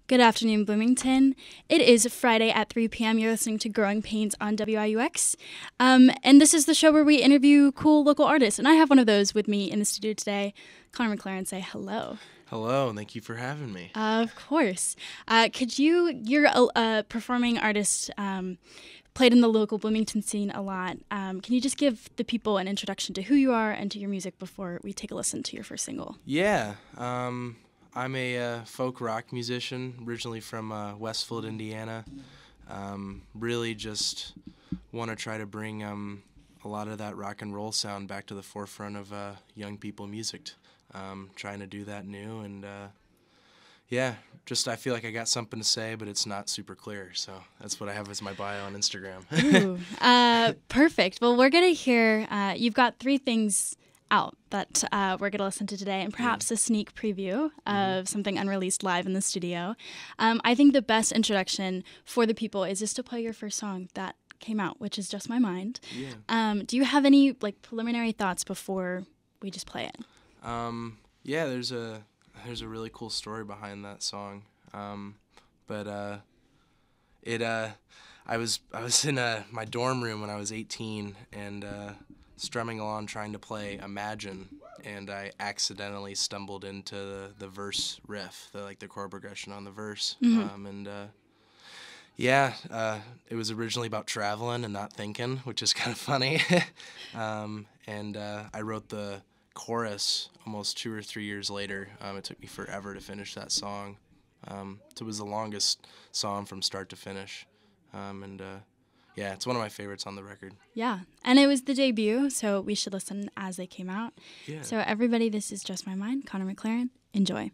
Good afternoon, Bloomington. It is Friday at 3 p.m. You're listening to Growing Pains on WIUX. And this is the show where we interview cool local artists. And I have one of those with me in the studio today. Connor McLaren, say hello. Hello, thank you for having me. Of course. You're a performing artist, played in the local Bloomington scene a lot. Can you just give the people an introduction to who you are and to your music before we take a listen to your first single? Yeah, I'm a folk rock musician, originally from Westfield, Indiana. Really just want to try to bring a lot of that rock and roll sound back to the forefront of young people music. Trying to do that new, and I feel like I got something to say, but it's not super clear, so that's what I have as my bio on Instagram. Ooh, perfect. Well, we're going to hear, you've got 3 things out that we're going to listen to today, and perhaps a sneak preview of something unreleased live in the studio. I think the best introduction for the people is just to play your first song that came out, which is Just My Mind. Yeah. Do you have any preliminary thoughts before we just play it? Yeah, there's a really cool story behind that song. I was in my dorm room when I was 18 and strumming along trying to play Imagine, and I accidentally stumbled into the verse riff, the chord progression on the verse. It was originally about traveling and not thinking, which is kind of funny. I wrote the chorus almost 2 or 3 years later. It took me forever to finish that song. It was the longest song from start to finish. It's one of my favorites on the record. Yeah, and it was the debut, so we should listen as they came out. Yeah. So everybody, this is Just My Mind, Connor McLaren. Enjoy.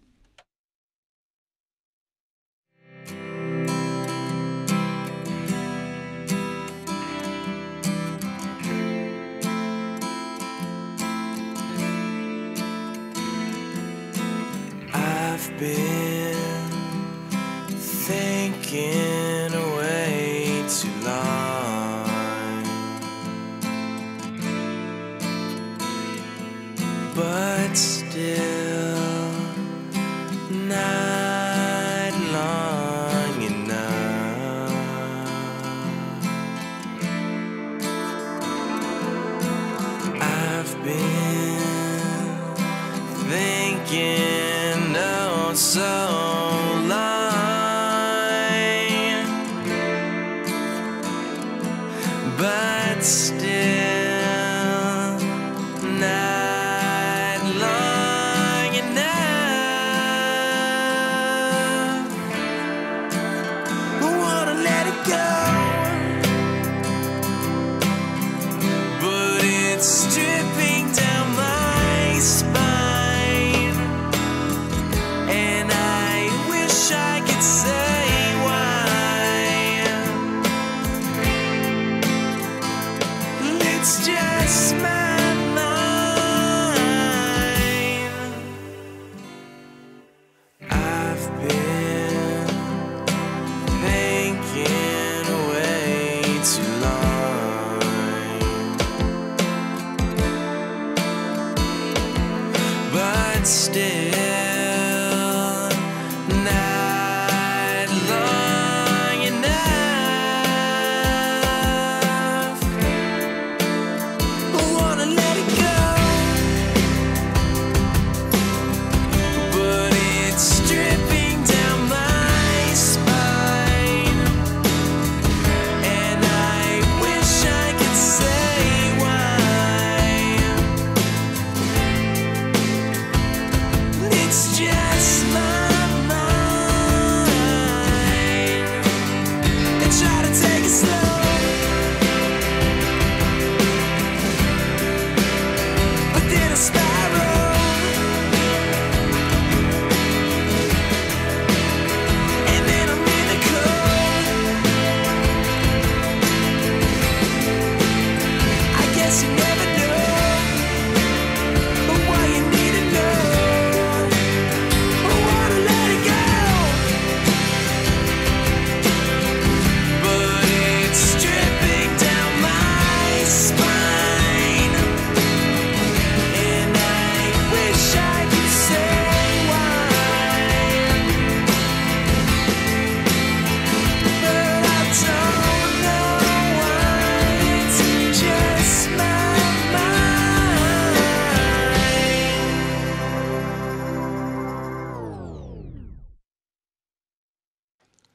I've been thinking away too long, but still not long enough. I've been thinking so long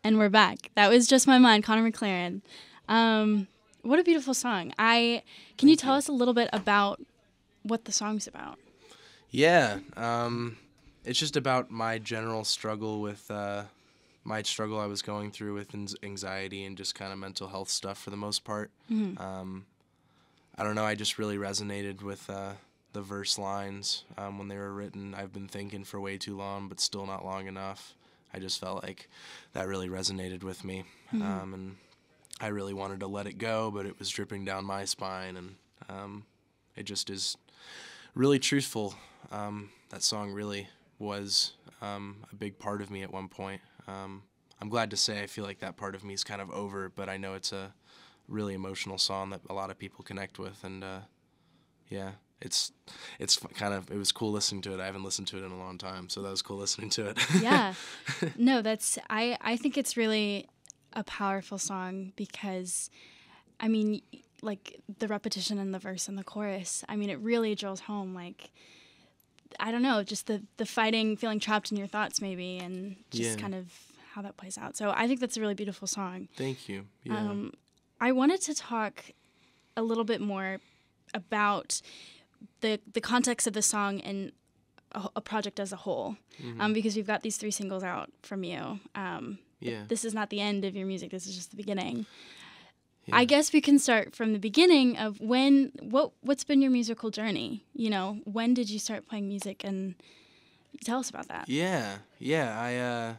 And we're back. That was Just My Mind, Connor McLaren. What a beautiful song. Can you tell us a little bit about what the song's about? Yeah, it's just about my general struggle with my struggle I was going through with anxiety and just kind of mental health stuff for the most part. I don't know, I just really resonated with the verse lines when they were written. I've been thinking for way too long, but still not long enough. I just felt like that really resonated with me, and I really wanted to let it go, but it was dripping down my spine, and it just is really truthful. That song really was a big part of me at one point. I'm glad to say I feel like that part of me is kind of over, but I know it's a really emotional song that a lot of people connect with, and yeah. It was cool listening to it. I haven't listened to it in a long time, so that was cool listening to it. Yeah. No, I think it's really a powerful song because, I mean, like the repetition in the verse and the chorus, I mean, it really drills home, like, I don't know, just the fighting, feeling trapped in your thoughts maybe, and just kind of how that plays out. So I think that's a really beautiful song. Thank you. Yeah. I wanted to talk a little bit more about the context of the song and a project as a whole, because we've got these 3 singles out from you. This is not the end of your music. This is just the beginning. Yeah. I guess we can start from the beginning of what's been your musical journey? You know, when did you start playing music, and tell us about that. Yeah. I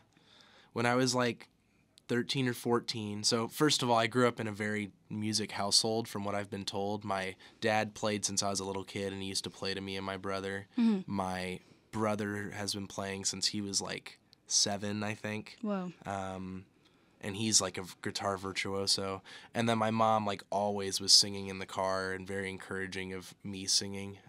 when I was like 13 or 14. So first of all, I grew up in a very music household from what I've been told. My dad played since I was a little kid, and he used to play to me and my brother. My brother has been playing since he was like 7, I think. Whoa. And he's like a guitar virtuoso. And then my mom like always was singing in the car and very encouraging of me singing.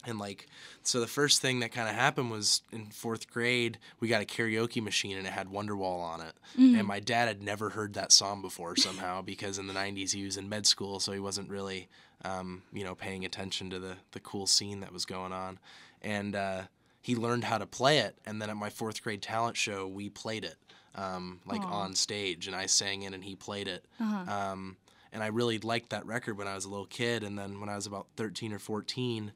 And like, so the first thing that kind of happened was in 4th grade, we got a karaoke machine and it had Wonderwall on it. And my dad had never heard that song before somehow, because in the 90s he was in med school, so he wasn't really, paying attention to the cool scene that was going on. And he learned how to play it. And then at my 4th grade talent show, we played it, on stage, and I sang it and he played it. And I really liked that record when I was a little kid. And then when I was about 13 or 14,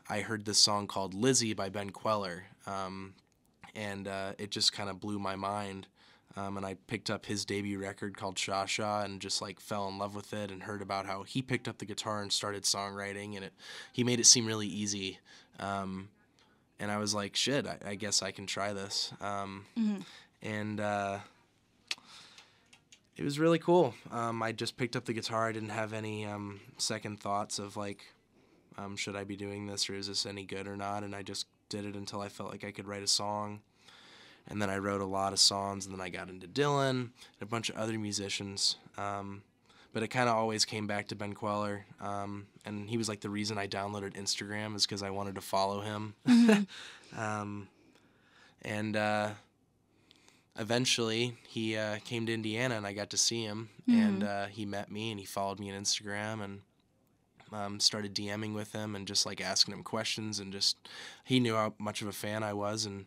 I heard this song called Lizzie by Ben Kweller, and it just kind of blew my mind. And I picked up his debut record called Sha Sha and just like fell in love with it, and heard about how he picked up the guitar and started songwriting, and he made it seem really easy. And I was like, shit, I guess I can try this. And it was really cool. I just picked up the guitar. I didn't have any second thoughts of like, should I be doing this, or is this any good or not? And I just did it until I felt like I could write a song. And then I wrote a lot of songs, and then I got into Dylan and a bunch of other musicians. But it kind of always came back to Ben Kweller. And he was like the reason I downloaded Instagram, is because I wanted to follow him. And eventually he came to Indiana, and I got to see him. And he met me, and he followed me on Instagram, and started DMing with him and just like asking him questions, and just he knew how much of a fan I was, and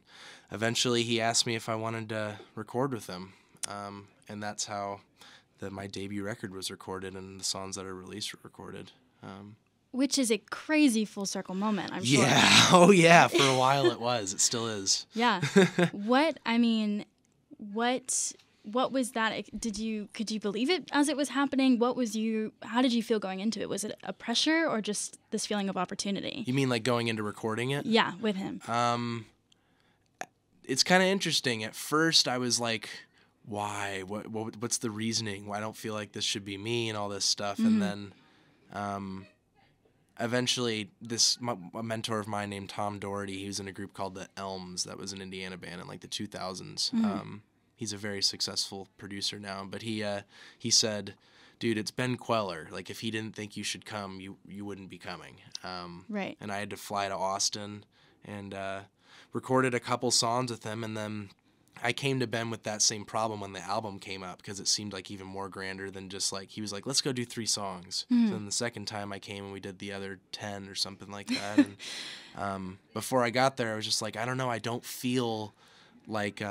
eventually he asked me if I wanted to record with him, and that's how my debut record was recorded, and the songs that are released were recorded. Which is a crazy full circle moment, I'm sure. Yeah, oh yeah, for a while it was. It still is. Yeah. What was that? Could you believe it as it was happening? How did you feel going into it? Was it a pressure or just this feeling of opportunity? You mean like going into recording it? Yeah, with him. It's kind of interesting. At first I was like, why? What's the reasoning? Why I don't feel like this should be me and all this stuff. And then eventually a mentor of mine named Tom Doherty, he was in a group called the Elms that was an Indiana band in like the 2000s. He's a very successful producer now, but he said, dude, it's Ben Kweller. Like, if he didn't think you should come, you wouldn't be coming. Right. And I had to fly to Austin and recorded a couple songs with him, and then I came to Ben with that same problem when the album came up, because it seemed like even more grander than just like, he was like, let's go do 3 songs. So then the second time I came, and we did the other 10 or something like that. And before I got there, I was just like, I don't know, I don't feel like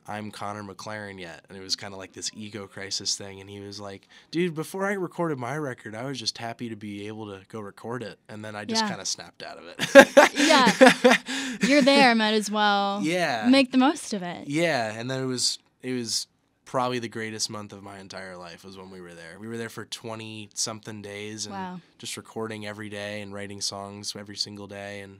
I'm Connor McLaren yet. And it was kind of like this ego crisis thing. And he was like, dude, before I recorded my record, I was just happy to be able to go record it. And then I just kind of snapped out of it. Yeah. You're there, might as well make the most of it. Yeah. And then it was probably the greatest month of my entire life was when we were there. We were there for 20-something days and just recording every day and writing songs every single day. And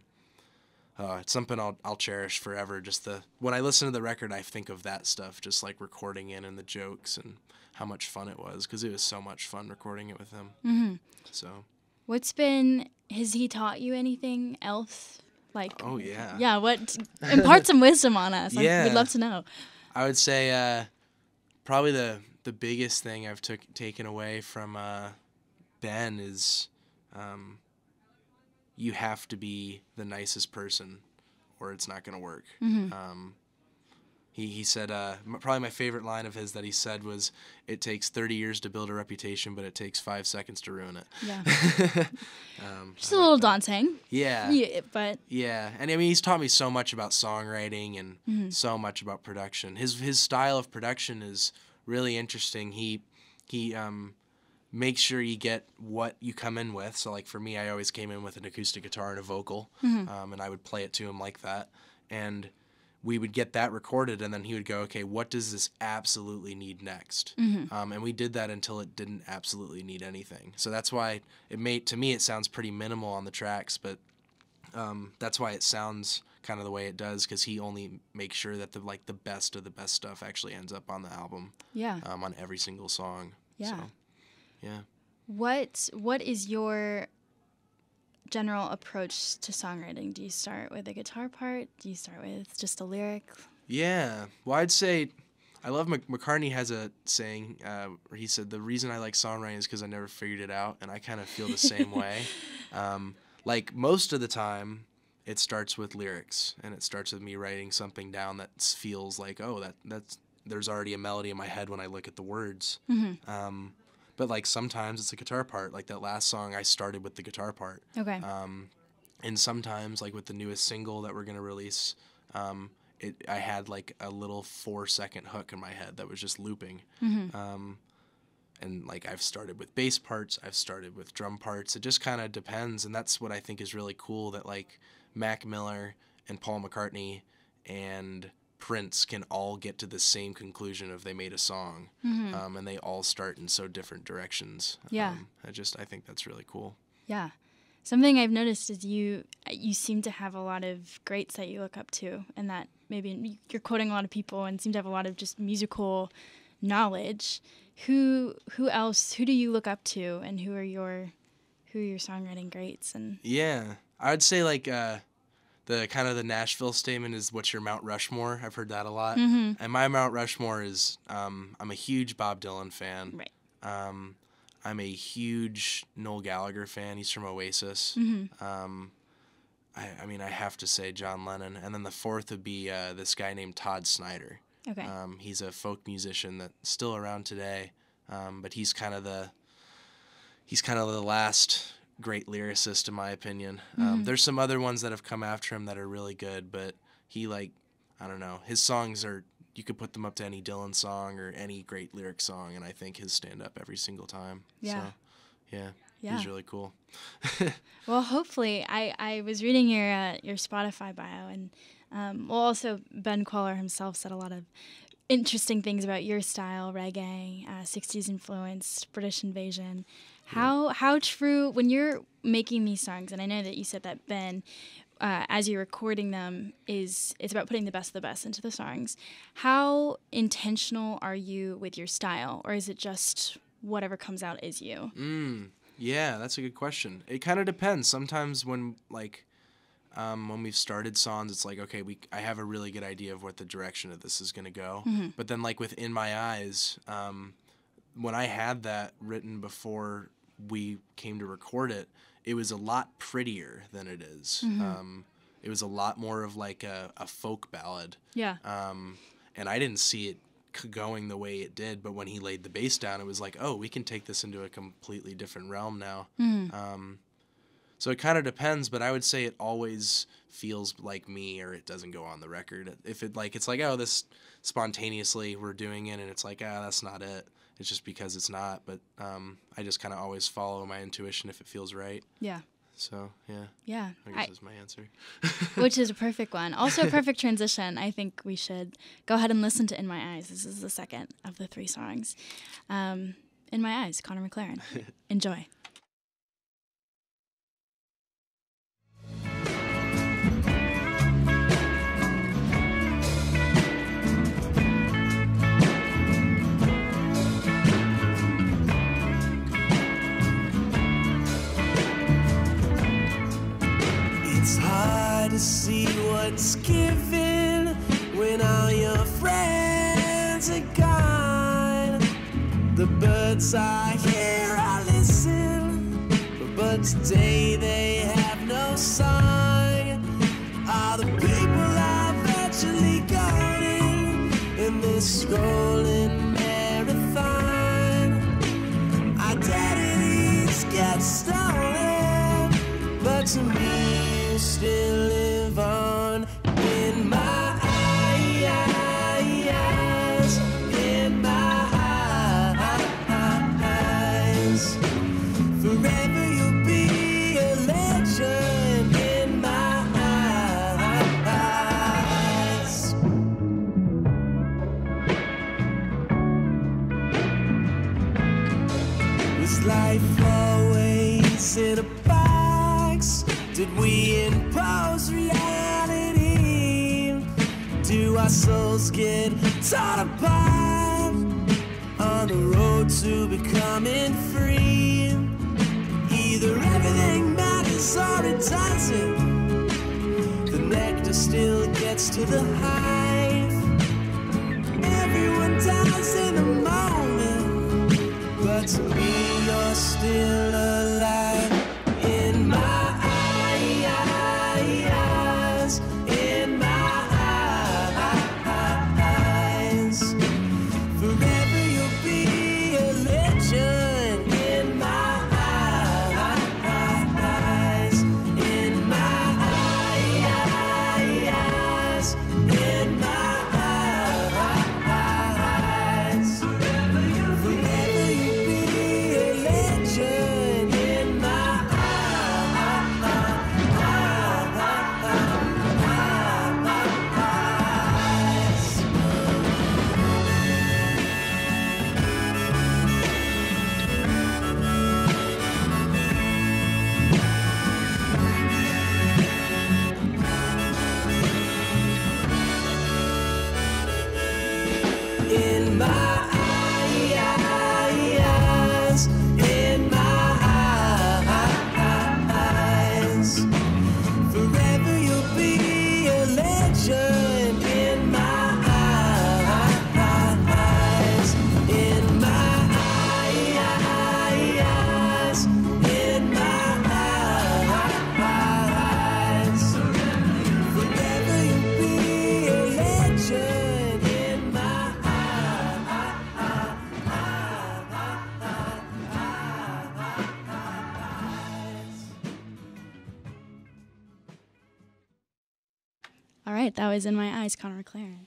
it's something I'll cherish forever. Just when I listen to the record, I think of that stuff, just like recording it and the jokes and how much fun it was, because it was so much fun recording it with him. Mm-hmm. So, has he taught you anything else? Like, oh yeah, yeah. What impart some wisdom on us? Yeah, we'd love to know. I would say probably the biggest thing I've taken away from Ben is. You have to be the nicest person or it's not going to work. Mm-hmm. He said, probably my favorite line of his that he said was, it takes 30 years to build a reputation, but it takes 5 seconds to ruin it. Yeah. Just a little daunting. Yeah. But. Yeah. And I mean, he's taught me so much about songwriting and so much about production. His style of production is really interesting. He make sure you get what you come in with. So, like, for me, I always came in with an acoustic guitar and a vocal, and I would play it to him like that. And we would get that recorded, and then he would go, okay, what does this absolutely need next? And we did that until it didn't absolutely need anything. So that's why to me, it sounds pretty minimal on the tracks, but that's why it sounds kind of the way it does, because he only makes sure that the best of the best stuff actually ends up on the album. Yeah. On every single song. Yeah. So. Yeah. What is your general approach to songwriting? Do you start with a guitar part? Do you start with just a lyric? Yeah. Well, I'd say I love McCartney has a saying where he said, the reason I like songwriting is because I never figured it out, and I kind of feel the same way. Like most of the time, it starts with lyrics, and it starts with me writing something down that feels like, oh, that's there's already a melody in my head when I look at the words. But, like, sometimes it's a guitar part. Like, that last song, I started with the guitar part. Okay. And sometimes, like, with the newest single that we're going to release, I had, like, a little 4-second hook in my head that was just looping. And, like, I've started with bass parts. I've started with drum parts. It just kind of depends. And that's what I think is really cool, that, like, Mac Miller and Paul McCartney and Prince can all get to the same conclusion if they made a song, and they all start in so different directions. Yeah. I think that's really cool. Yeah. Something I've noticed is you seem to have a lot of greats that you look up to, and that maybe you're quoting a lot of people and seem to have a lot of just musical knowledge. Who else? Who do you look up to, and who are your songwriting greats? And yeah, I'd say like the kind of the Nashville statement is, what's your Mount Rushmore? I've heard that a lot. And my Mount Rushmore is I'm a huge Bob Dylan fan. Right. I'm a huge Noel Gallagher fan. He's from Oasis. I mean, I have to say John Lennon. And then the fourth would be this guy named Todd Snyder. Okay. He's a folk musician that's still around today, but he's kind of the last great lyricist in my opinion. There's some other ones that have come after him that are really good, but he, like, I don't know, his songs are, you could put them up to any Dylan song or any great lyric song, and I think his stand up every single time. Yeah. So, yeah. He's really cool. Well, hopefully, I was reading your Spotify bio, and also Ben Kweller himself said a lot of interesting things about your style, reggae, 60s influence, British invasion. How true, when you're making these songs, and I know that you said that Ben, as you're recording them, it's about putting the best of the best into the songs. How intentional are you with your style, or is it just whatever comes out is you? Yeah, that's a good question. It kind of depends. Sometimes when we've started songs, it's like, okay, I have a really good idea of what the direction of this is going to go. But then, like, within my eyes, when I had that written before we came to record it, it was a lot prettier than it is. It was a lot more of like a folk ballad. Yeah. And I didn't see it going the way it did, but when he laid the bass down, it was like, oh, we can take this into a completely different realm now. So it kind of depends, but I would say it always feels like me, or it doesn't go on the record. If it's like, oh, this spontaneously we're doing it, and it's like, that's not it. It's just because it's not. But I just kind of always follow my intuition if it feels right. Yeah. So, yeah. Yeah. I guess that's my answer. Which is a perfect one. Also a perfect transition. I think we should go ahead and listen to In My Eyes. This is the second of the 3 songs. In My Eyes, Connor McLaren. Enjoy. It's hard to see what's given when all your friends are gone. The birds are here, I listen, but today they have no song. All the people are virtually going in this rolling marathon. Identities get stolen, but to me you still live on in my eyes, in my eyes. Forever you'll be a legend in my eyes. Was life always in a box? Did we impose reality? Do our souls get torn apart on the road to becoming free? Either everything matters or it doesn't. The nectar still gets to the hive. Everyone dies in the moment, but to me you're still alive in my eyes, in my eyes. Forever you'll be a legend in my eyes, in my eyes, in my eyes. Forever you'll be a legend in my in my eyes, in my eyes. Forever you'll be a legend in my eyes, in my eyes, in my eyes. Forever you'll be a legend in my All right, that was In My Eyes, Connor McLaren.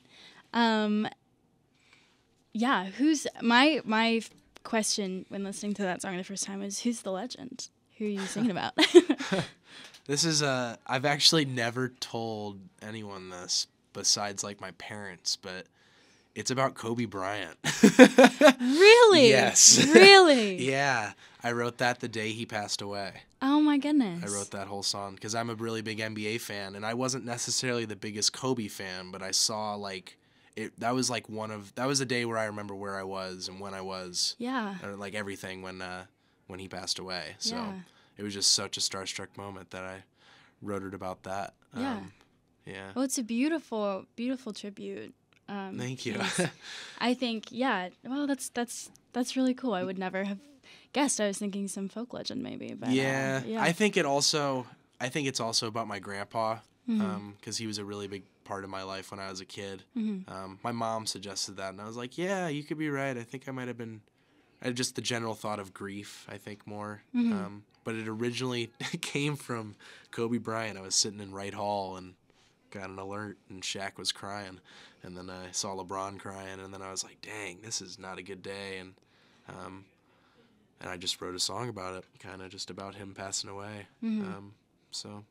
Yeah, who's my question when listening to that song the first time was, who's the legend? Who are you singing about? This is I've actually never told anyone this besides like my parents, but it's about Kobe Bryant. Really? Yes. Really? Yeah. I wrote that the day he passed away. Oh my goodness. I wrote that whole song because I'm a really big NBA fan, and I wasn't necessarily the biggest Kobe fan, but I saw like it. That was like that was a day where I remember where I was and when I was. Yeah. Or like everything when he passed away. So Yeah. it was just such a starstruck moment that I wrote it about that. Yeah. Yeah. Well, it's a beautiful, beautiful tribute. Thank you. I think, yeah. Well, that's really cool. I would never have guessed. I was thinking some folk legend maybe. But, yeah. yeah. I think it's also about my grandpa because he was a really big part of my life when I was a kid. Mm-hmm. My mom suggested that, and I was like, yeah, you could be right. I think I might have been just the general thought of grief, I think, more. Mm-hmm. but it originally came from Kobe Bryant. I was sitting in Wright Hall and got an alert, and Shaq was crying, and then I saw LeBron crying, and then I was like, dang, this is not a good day, and I just wrote a song about it, kind of just about him passing away. So,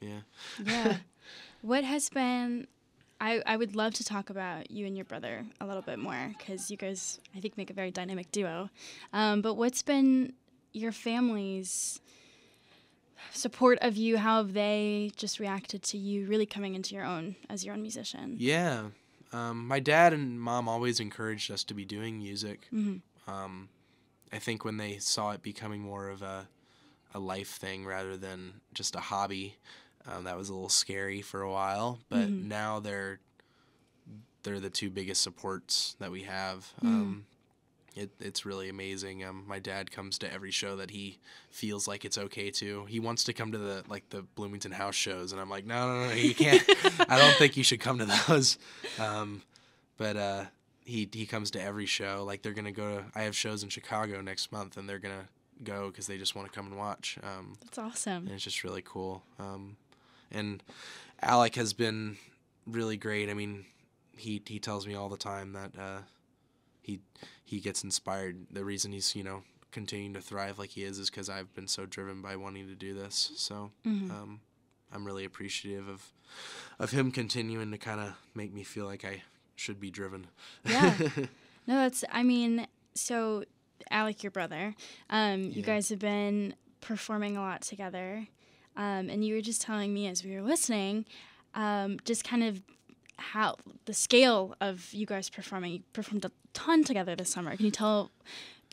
yeah. Yeah. What has been... I would love to talk about you and your brother a little bit more, because you guys, I think, make a very dynamic duo. But what's been your family's support of you? How have they just reacted to you really coming into your own as your own musician? Yeah. My dad and mom always encouraged us to be doing music. I think when they saw it becoming more of a life thing rather than just a hobby, that was a little scary for a while, but now they're the two biggest supports that we have. It's really amazing. My dad comes to every show that he feels like it's okay to. He wants to come to the Bloomington house shows, and I'm like, no, you can't. I don't think you should come to those. But he comes to every show. Like, they're gonna go to. I have shows in Chicago next month, and they're gonna go because they just want to come and watch. That's awesome. And it's just really cool. And Alec has been really great. I mean, he tells me all the time that he gets inspired. The reason he's continuing to thrive like he is because I've been so driven by wanting to do this. So I'm really appreciative of him continuing to kind of make me feel like I should be driven. Yeah. No, so Alec, your brother, you guys have been performing a lot together. And you were just telling me as we were listening, just kind of how the scale of you guys performing. You performed a ton together this summer. Can you tell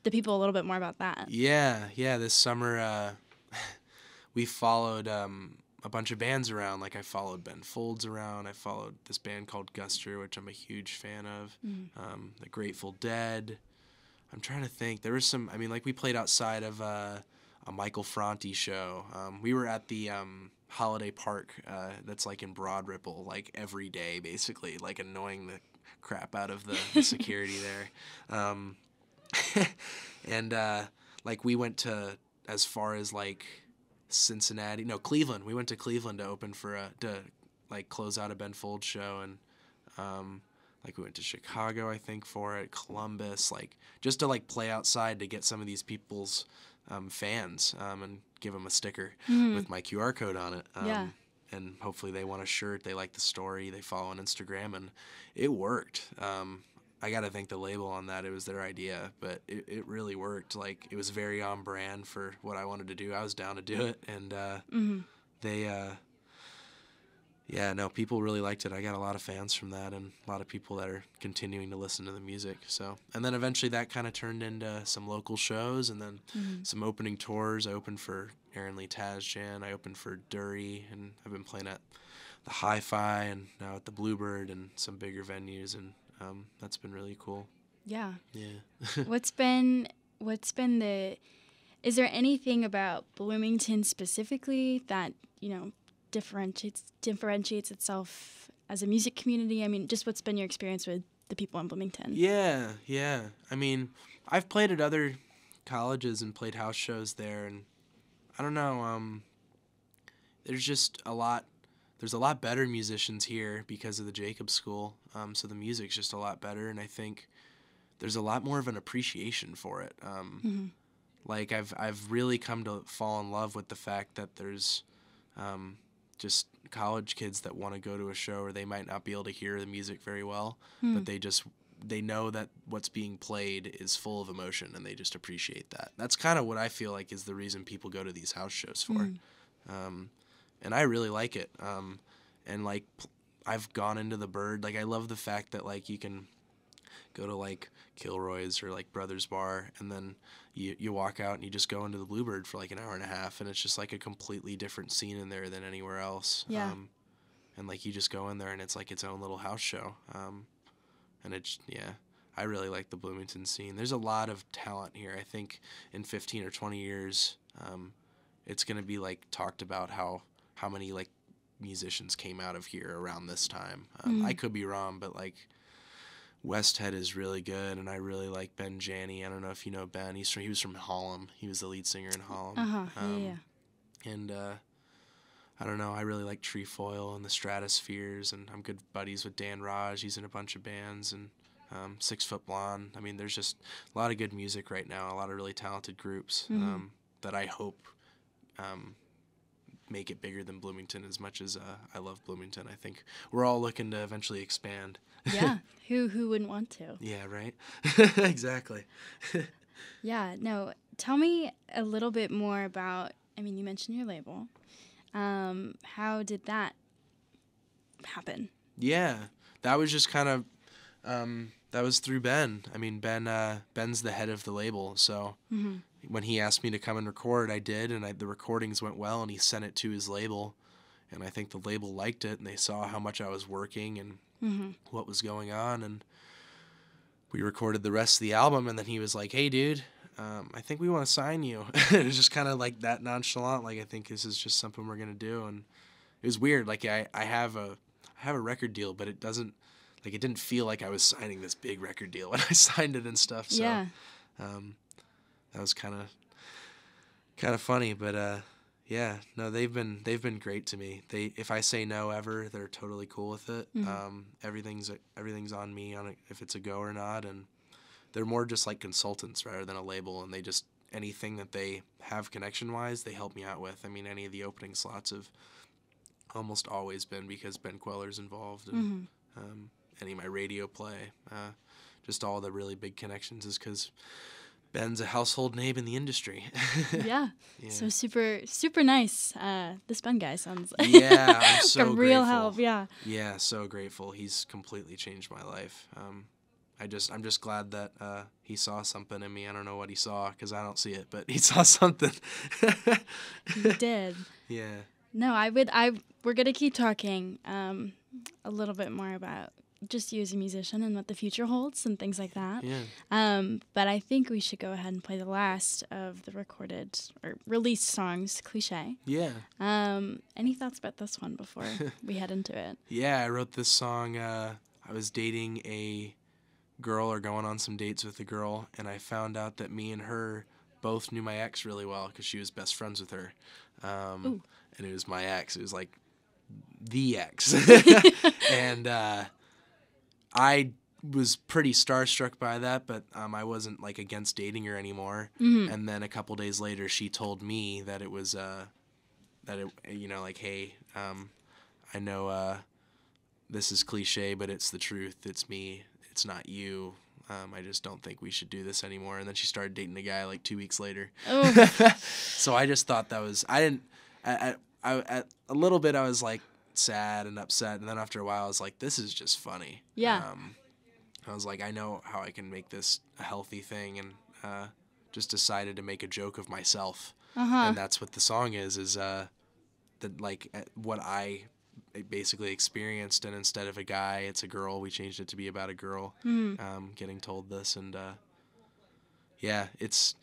the people a little bit more about that? Yeah. This summer, we followed a bunch of bands around. Like, I followed Ben Folds around. I followed this band called Guster, which I'm a huge fan of. The Grateful Dead. I'm trying to think. There was some. We played outside of a Michael Franti show. We were at the Holiday Park that's like in Broad Ripple, like every day basically, like annoying the crap out of the security there. And we went to as far as like Cleveland. We went to Cleveland to open for to close out a Ben Folds show, and we went to Chicago, I think, for it, Columbus, just to play outside to get some of these people's fans and give them a sticker with my QR code on it. And hopefully they want a shirt, they like the story, they follow on Instagram, and it worked. I got to thank the label on that. It was their idea, but it really worked. It was very on brand for what I wanted to do. I was down to do it, and people really liked it. I got a lot of fans from that, and a lot of people that are continuing to listen to the music. So, and then eventually that kind of turned into some local shows, and then some opening tours. I opened for Aaron Lee Tazjan. I opened for Dury, and I've been playing at the Hi-Fi and now at the Bluebird and some bigger venues, and that's been really cool. Yeah. Yeah. What's been is there anything about Bloomington specifically that, differentiates itself as a music community? Just what's been your experience with the people in Bloomington? Yeah. I've played at other colleges and played house shows there, and I don't know, there's just there's a lot better musicians here because of the Jacobs School, so the music's just a lot better, and I think there's a lot more of an appreciation for it. I've really come to fall in love with the fact that there's just college kids that want to go to a show, or they might not be able to hear the music very well, but they know that what's being played is full of emotion, and they just appreciate that. That's kind of what I feel like is the reason people go to these house shows for. And I really like it. And I've gone into the Bird. I love the fact that you can go to Kilroy's or Brothers Bar, and then you walk out and you just go into the Bluebird for an hour and a half, and it's just a completely different scene in there than anywhere else. Yeah. And you just go in there and it's its own little house show. And I really like the Bloomington scene. There's a lot of talent here. I think in 15 or 20 years, it's going to be talked about how many musicians came out of here around this time. I could be wrong, but Westhead is really good, and I really like Ben Janney. I don't know if you know Ben. He was from Harlem. He was the lead singer in Harlem. Yeah. And I don't know. I really like Trefoil and the Stratospheres, and I'm good buddies with Dan Raj. He's in a bunch of bands, and 6 Foot Blonde. I mean, there's just a lot of good music right now. A lot of really talented groups that I hope make it bigger than Bloomington. As much as I love Bloomington, I think we're all looking to eventually expand. Yeah, who wouldn't want to? Yeah, right? Exactly. Yeah, no, tell me a little bit more about, I mean, you mentioned your label. How did that happen? Yeah, that was just kind of, that was through Ben. I mean, Ben's the head of the label, so when he asked me to come and record, I did, and the recordings went well, and he sent it to his label, and I think the label liked it, and they saw how much I was working and what was going on, and we recorded the rest of the album, and then he was like, "Hey, dude, I think we want to sign you." It was just kind of like that nonchalant, like, I think this is just something we're going to do, and it was weird. Like, I have a record deal, but it didn't feel like I was signing this big record deal when I signed it and stuff, so Yeah. that was kind of funny, but yeah, no, they've been great to me. If I say no ever, they're totally cool with it. Everything's on me on it, if it's a go or not, and they're more just like consultants rather than a label, and they just, anything that they have connection wise, they help me out with. I mean, any of the opening slots have almost always been because Ben Kweller's involved, and any of my radio play, just all the really big connections is because Ben's a household name in the industry. Yeah. So super nice. This Ben guy sounds Yeah, I'm so like a real grateful. help. Yeah. Yeah, so grateful. He's completely changed my life. I'm just glad that he saw something in me. I don't know what he saw because I don't see it, but he saw something. You did. Yeah. No, we're gonna keep talking a little bit more about just you as a musician and what the future holds and things like that. Yeah. But I think we should go ahead and play the last of the recorded or released songs, Cliché. Yeah. Any thoughts about this one before we head into it? Yeah, I wrote this song. I was dating a girl or going on some dates with a girl, and I found out that me and her both knew my ex really well because she was best friends with her. And it was my ex. It was like the ex. And I was pretty starstruck by that, but I wasn't like against dating her anymore. And then a couple days later, she told me that it was like, hey, I know this is cliche, but it's the truth. It's me. It's not you. I just don't think we should do this anymore. And then she started dating a guy like 2 weeks later. So I just thought that was, at a little bit I was like sad and upset, and then after a while I was like, this is just funny. Yeah. I was like, I know how I can make this a healthy thing, and just decided to make a joke of myself. And that's what the song is what I basically experienced, and instead of a guy, it's a girl. We changed it to be about a girl getting told this, and yeah, it's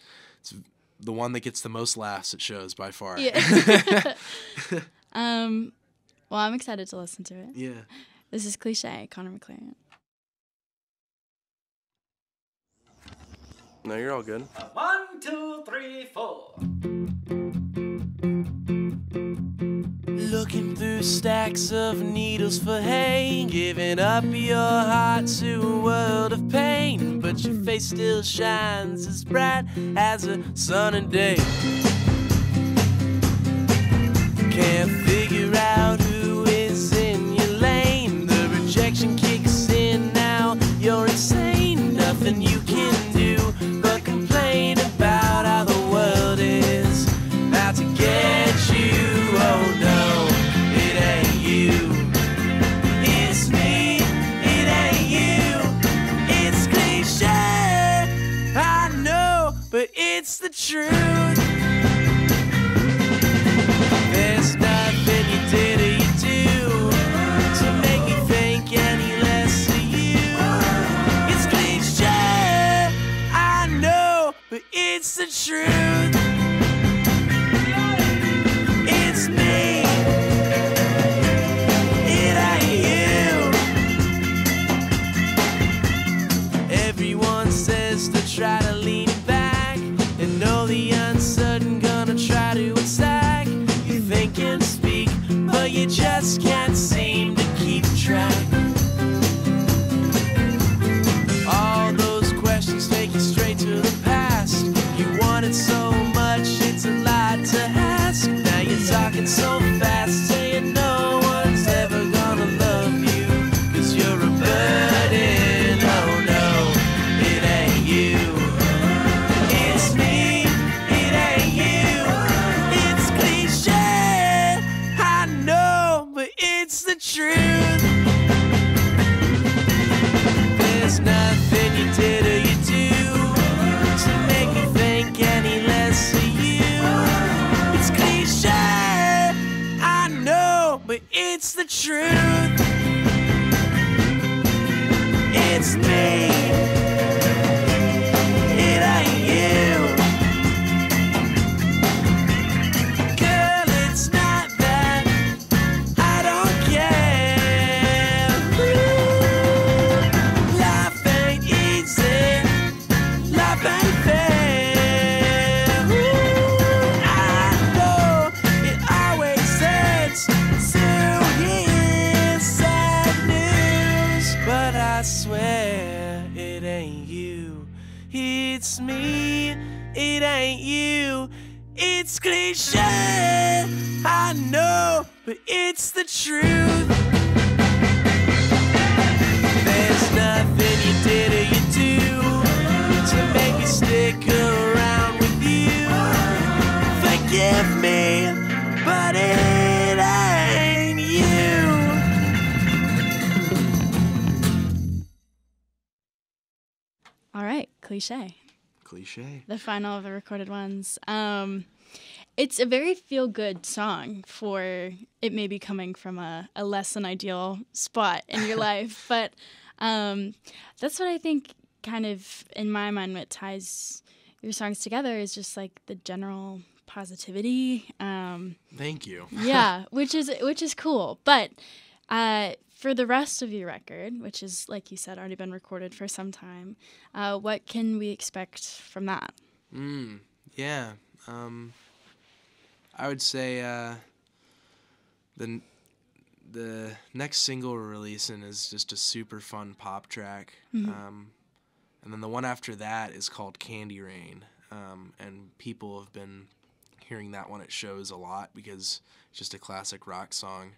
the one that gets the most laughs at shows by far. Yeah. Well, I'm excited to listen to it. Yeah. This is Cliché, Connor McLaren. No, you're all good. 1, 2, 3, 4. Looking through stacks of needles for hay, giving up your heart to a world of pain, but your face still shines as bright as a sunny day. Can't figure out who is in your lane. The rejection kicks in now. You're insane. Nothing you can do but complain about how the world is out to get you. Oh no, it ain't you. It's me. It ain't you. It's cliche. I know, but it's the truth. There's nothing you did or you do to make me think any less of you. It's cliche, I know, but it's the truth. It's me, it ain't you. nothing you did or you do to make me think any less of you. It's cliche, I know, but it's the truth. It's me, it ain't you. Girl, it's not that I don't care. Ooh, life ain't easy, life ain't fair. Ooh, I know it always hurts to hear sad news, but I swear it ain't you. It's me, it ain't you. It's cliche, I know, but it's the truth. There's nothing you did or you do to make me stick around with you. Forgive me, but it ain't you. All right, Cliché, Cliche. the final of the recorded ones. It's a very feel-good song for it maybe coming from a less than ideal spot in your life, but that's what I think kind of, in my mind, what ties your songs together is just like the general positivity. Thank you. Yeah, which is cool. But for the rest of your record, which is, like you said, already been recorded for some time, what can we expect from that? Yeah. I would say the next single we're releasing is just a super fun pop track. And then the one after that is called Candy Rain. And people have been hearing that one at shows a lot because it's just a classic rock song.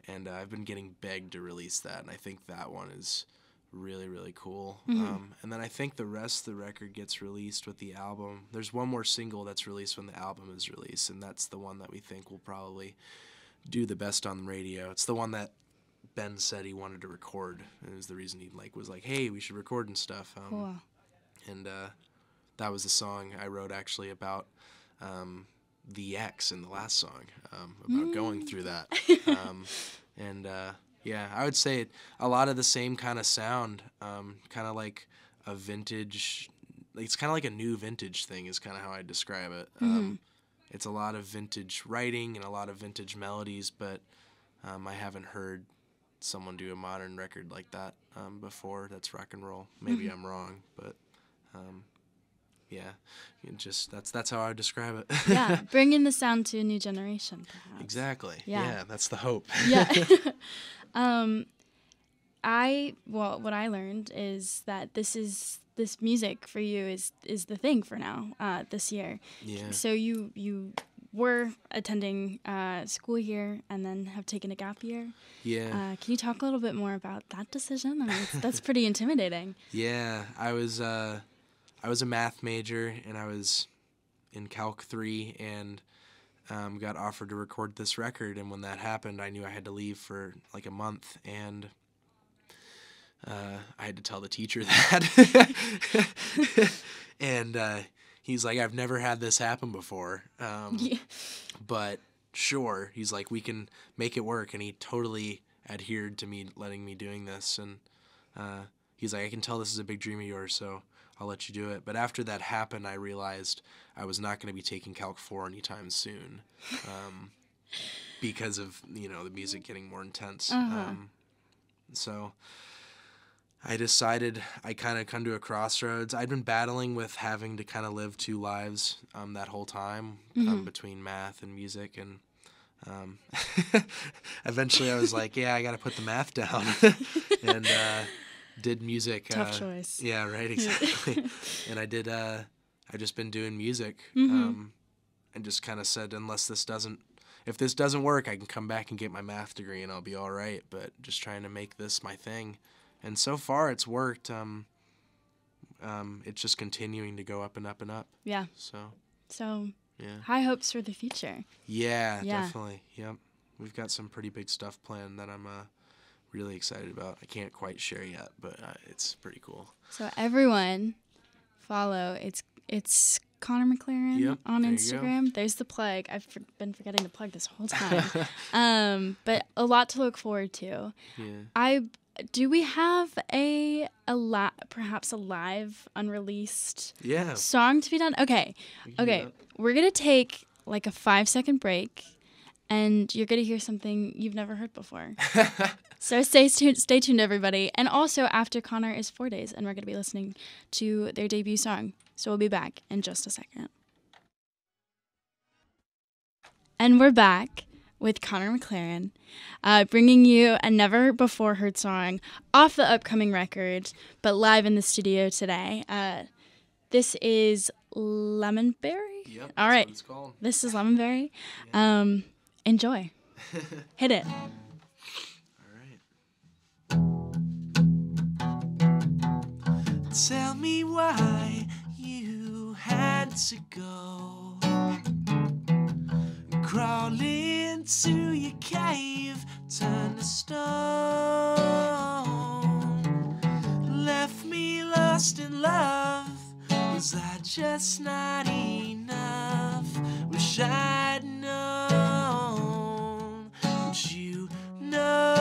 And I've been getting begged to release that, and I think that one is really, really cool. And then I think the rest of the record gets released with the album. There's one more single that's released when the album is released, and that's the one that we think will probably do the best on the radio. It's the one that Ben said he wanted to record. It was the reason he was like, hey, we should record and stuff. Cool. And that was the song I wrote actually about the ex in the last song, about going through that. Yeah, I would say a lot of the same kind of sound, kind of like a vintage, it's kind of like a new vintage thing is kind of how I describe it. It's a lot of vintage writing and a lot of vintage melodies, but I haven't heard someone do a modern record like that before that's rock and roll. Maybe I'm wrong, but yeah, that's how I would describe it. Yeah, bringing the sound to a new generation, perhaps. Exactly. Yeah. Yeah, that's the hope. Yeah. What I learned is that this music for you is the thing for now, this year. Yeah. So you were attending school here and then have taken a gap year. Yeah. Can you talk a little bit more about that decision? I mean, that's pretty intimidating. Yeah, I was a math major, and I was in Calc 3 and got offered to record this record. And when that happened, I knew I had to leave for like a month, and I had to tell the teacher that. And he's like, I've never had this happen before, but sure. He's like, we can make it work. And he totally adhered to me letting me doing this. And he's like, I can tell this is a big dream of yours, so I'll let you do it. But after that happened, I realized I was not going to be taking Calc 4 anytime soon, because of, the music getting more intense. So I decided I kind of come to a crossroads. I'd been battling with having to kind of live two lives that whole time, between math and music. And eventually I was like, yeah, I got to put the math down. And did music. Tough choice. Yeah, right, exactly. And I did, I've just been doing music, and just kind of said, if this doesn't work, I can come back and get my math degree and I'll be all right, but just trying to make this my thing. And so far it's worked. It's just continuing to go up and up and up. Yeah. So yeah. High hopes for the future. Yeah, definitely. Yep. We've got some pretty big stuff planned that I'm really excited about. I can't quite share yet, but it's pretty cool. So everyone follow. It's Connor McLaren on Instagram. There's the plug. I've been forgetting to plug this whole time. But a lot to look forward to. Yeah. Do we have perhaps a live unreleased song to be done? Okay. We're going to take like a 5-second break, and you're going to hear something you've never heard before. So stay tuned, everybody. And also, after Connor is ForeDaze, and we're going to be listening to their debut song. So we'll be back in just a second. And we're back with Connor McLaren, bringing you a never-before-heard song off the upcoming record, but live in the studio today. This is Lemonberry? Yep, all right. What it's called. This is Lemonberry. Yeah. Enjoy. Hit it. Tell me why you had to go. Crawl into your cave, turn to stone. Left me lost in love. Was I just not enough? Wish I'd known. Would you know?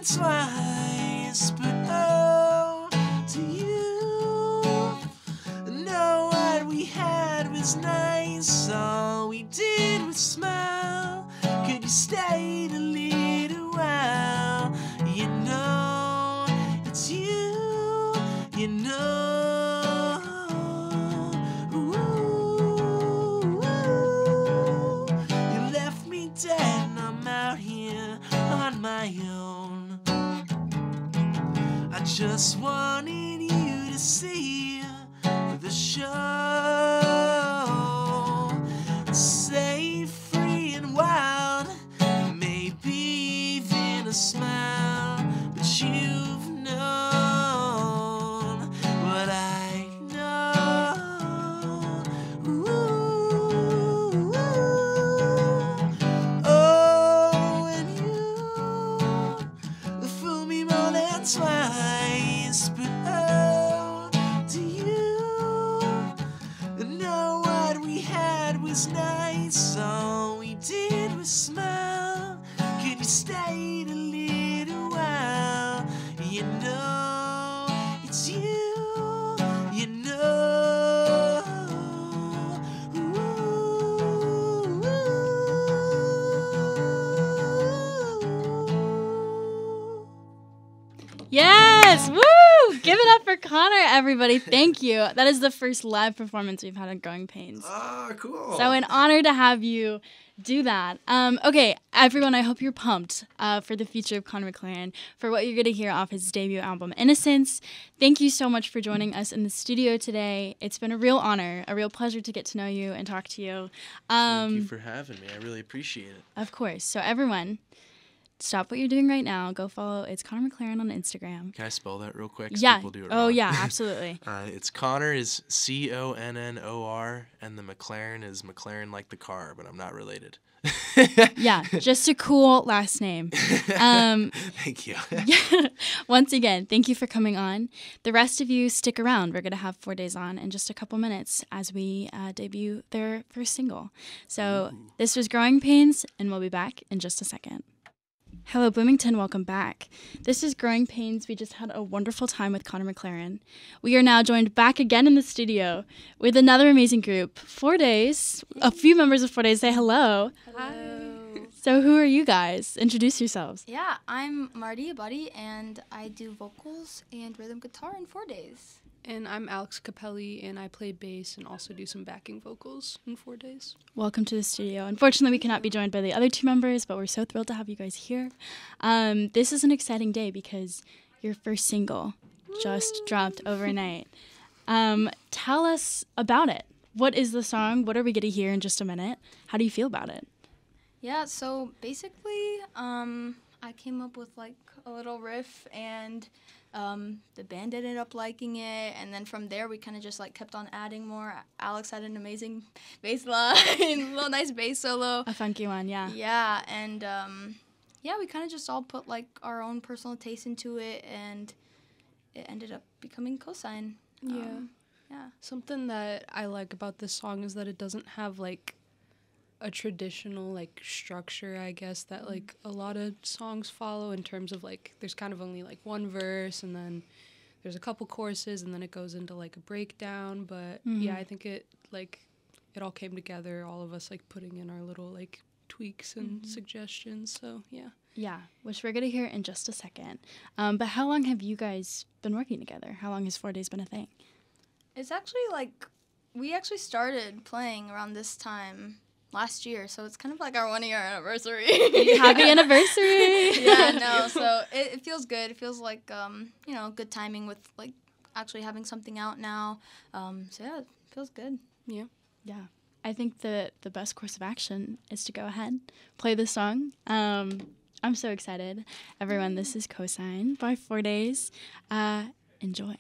Twice, but oh, to you, know what we had was nice. All we did was smile. Could you stay a little while? You know, it's you, you know. Ooh, you left me dead, and I'm out here on my own. I just wanted you to see the show. Safe, free, and wild. Maybe even a smile. But you've known what I know. Ooh, oh, and you fool me more than twice, but oh, do you know what we had was nice? All we did was smile. Could you stay a little while? You know, it's you, you know. Ooh. Yes! Woo! Give it up for Connor, everybody. Thank you. That is the first live performance we've had at Growing Pains. Ah, cool. So an honor to have you do that. Okay, everyone, I hope you're pumped for the future of Connor McLaren, for what you're going to hear off his debut album, Innocence. Thank you so much for joining us in the studio today. It's been a real honor, a real pleasure to get to know you and talk to you. Thank you for having me. I really appreciate it. Of course. So everyone, stop what you're doing right now. Go follow. It's Connor McLaren on Instagram. Can I spell that real quick? Yeah. People do it Oh, wrong. yeah, absolutely. It's Connor is Connor, and the McLaren is McLaren like the car, but I'm not related. Yeah, just a cool last name. Thank you. Once again, thank you for coming on. The rest of you, stick around. We're going to have ForeDaze on in just a couple minutes as we debut their first single. So this was Growing Pains, and we'll be back in just a second. Hello, Bloomington. Welcome back. This is Growing Pains. We just had a wonderful time with Connor McLaren. We are now joined back again in the studio with another amazing group, ForeDaze. A few members of ForeDaze. Say hello. Hello. So who are you guys? Introduce yourselves. Yeah, I'm Marty Abadi, and I do vocals and rhythm guitar in ForeDaze. And I'm Alex Capelli, and I play bass and also do some backing vocals in ForeDaze. Welcome to the studio. Unfortunately, we cannot be joined by the other two members, but we're so thrilled to have you guys here. This is an exciting day because your first single just dropped overnight. Tell us about it. What is the song? What are we going to hear in just a minute? How do you feel about it? Yeah, so basically, I came up with like a little riff, and The band ended up liking it, and then from there we kind of just like kept on adding more. Alex had an amazing bass line, little nice bass solo. A funky one, yeah. Yeah, and we kind of just all put like our own personal taste into it, and it ended up becoming Cosign. Yeah. Something that I like about this song is that it doesn't have like a traditional like structure, I guess, that like a lot of songs follow, in terms of like there's kind of only like one verse and then there's a couple choruses and then it goes into like a breakdown. But yeah, I think it all came together, all of us like putting in our little like tweaks and suggestions. So yeah, which we're gonna hear in just a second. But how long have you guys been working together? How long has ForeDaze been a thing? It's actually like we actually started playing around this time last year, so it's kind of like our 1-year anniversary. Happy anniversary! Yeah, no, so it feels good. It feels like, good timing with, like, actually having something out now. So, yeah, it feels good. Yeah. I think the best course of action is to go ahead, play the song. I'm so excited. Everyone, this is Cosign by ForeDaze. Enjoy.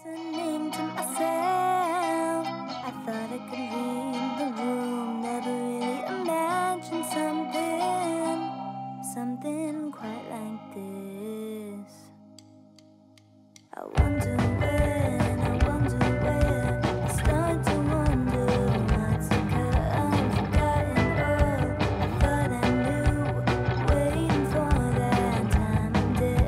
Listening to myself, I thought I could read the room, never really imagined something quite like this. I wonder when, I start to wonder what's occurred. Forgotten all I thought I knew, waiting for that time and day.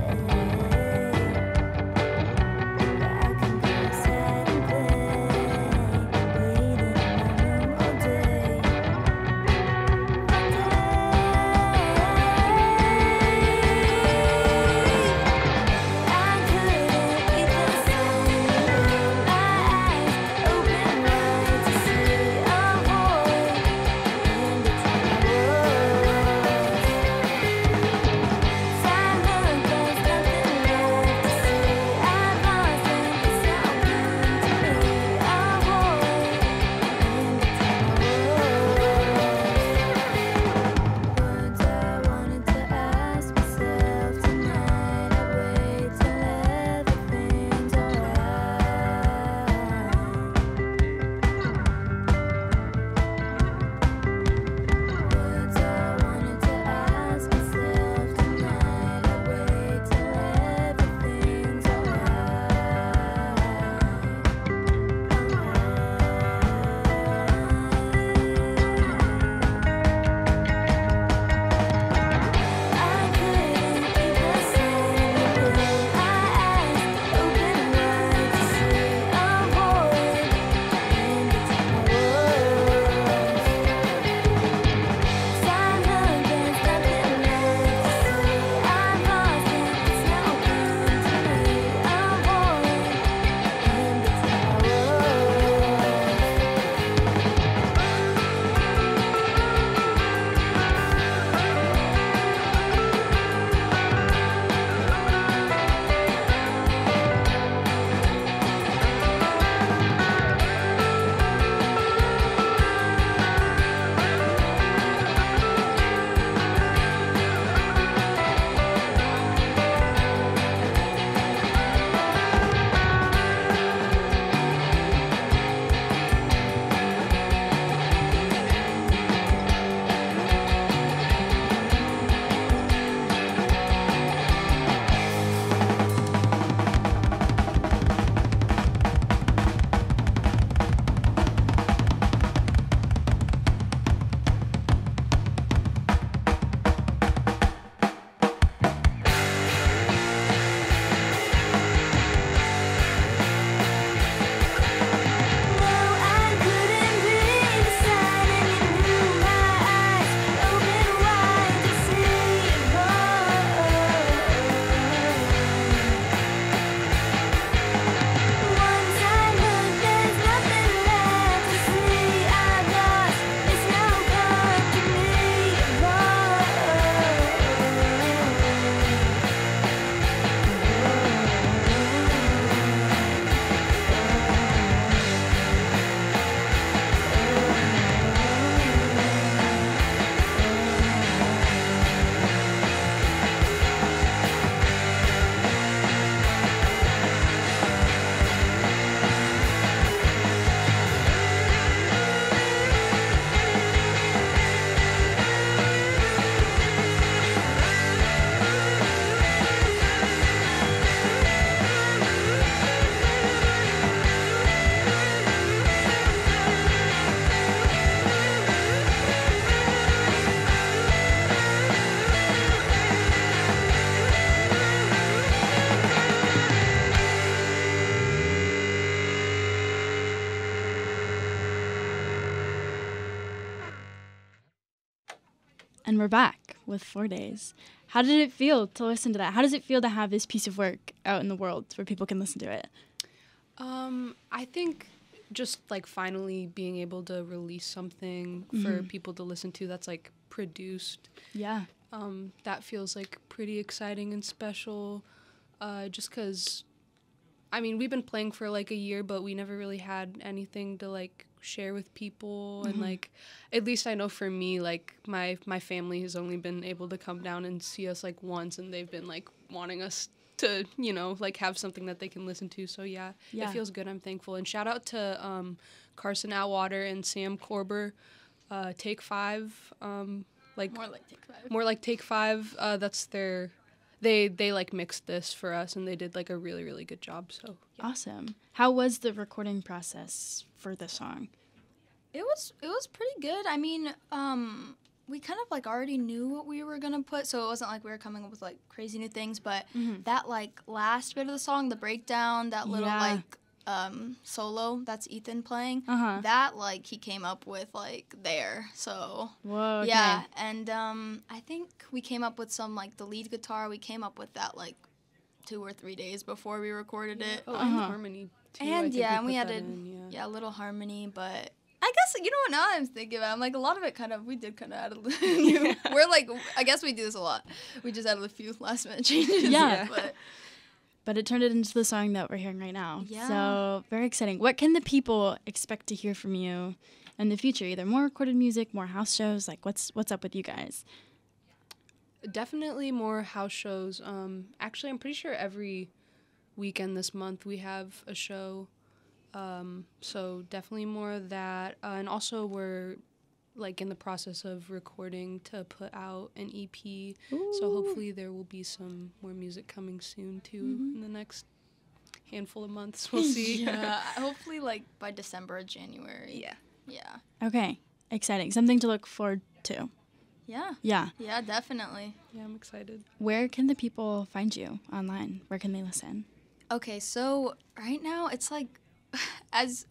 And we're back with ForeDaze. How did it feel to listen to that? How does it feel to have this piece of work out in the world where people can listen to it? I think just like finally being able to release something for people to listen to that's like produced. Yeah. That feels like pretty exciting and special. Just because, I mean, we've been playing for like a year, but we never really had anything to like share with people. And like, at least I know for me, like my family has only been able to come down and see us like once, and they've been like wanting us to, you know, like have something that they can listen to. So yeah, it feels good. I'm thankful. And shout out to Carson Atwater and Sam Korber, Take 5. Like more like Take 5. That's their. They like mixed this for us, and they did like a really, really good job. So yeah. Awesome. How was the recording process for the song? It was pretty good. I mean, we kind of like already knew what we were gonna put, so it wasn't like we were coming up with like crazy new things. But that like last bit of the song, the breakdown, that little like solo that's Ethan playing, that like he came up with like there. So whoa, okay. Yeah, and I think we came up with some like the lead guitar. We came up with that like 2 or 3 days before we recorded it. Oh, and harmony too. And yeah, and we added a little harmony, but I guess, you know what, now I'm thinking about it, I'm like, a lot of it we did kind of add a little, we're like, I guess we do this a lot. We just added a few last minute changes. Yeah. But it turned it into the song that we're hearing right now. Yeah. So very exciting. What can the people expect to hear from you in the future? Either more recorded music, more house shows? Like, what's up with you guys? Definitely more house shows. Actually, I'm pretty sure every weekend this month we have a show. So definitely more of that. And also we're like in the process of recording to put out an EP. Ooh. So hopefully there will be some more music coming soon too in the next handful of months. We'll see. Yeah, hopefully like by December or January. Yeah. Okay, exciting. Something to look forward to. Yeah, definitely. Yeah, I'm excited. Where can the people find you online? Where can they listen? Okay, so right now it's like, as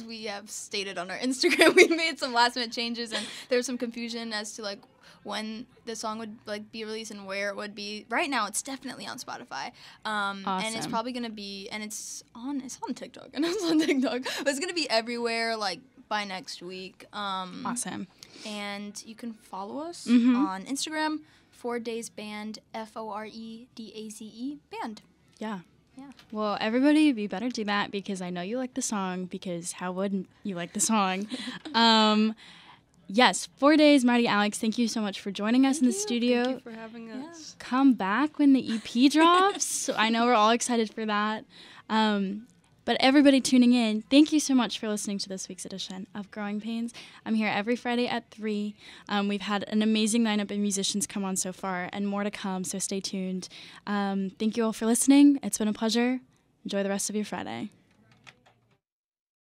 we have stated on our Instagram, we made some last minute changes, and there's some confusion as to like when the song would like be released and where it would be. Right now, it's definitely on Spotify, Awesome. and it's probably gonna be, and it's on TikTok, and it's on TikTok, but it's gonna be everywhere like by next week. Awesome. And you can follow us on Instagram, ForeDaze Band, ForeDaze Band. Yeah. Well, everybody, you better do that because I know you like the song, because how wouldn't you like the song? Yes, ForeDaze, Marty, Alex, thank you so much for joining us in the studio. Thank you for having us. Come back when the EP drops. I know we're all excited for that. But everybody tuning in, thank you so much for listening to this week's edition of Growing Pains. I'm here every Friday at 3. We've had an amazing lineup of musicians come on so far, and more to come, so stay tuned. Thank you all for listening. It's been a pleasure. Enjoy the rest of your Friday.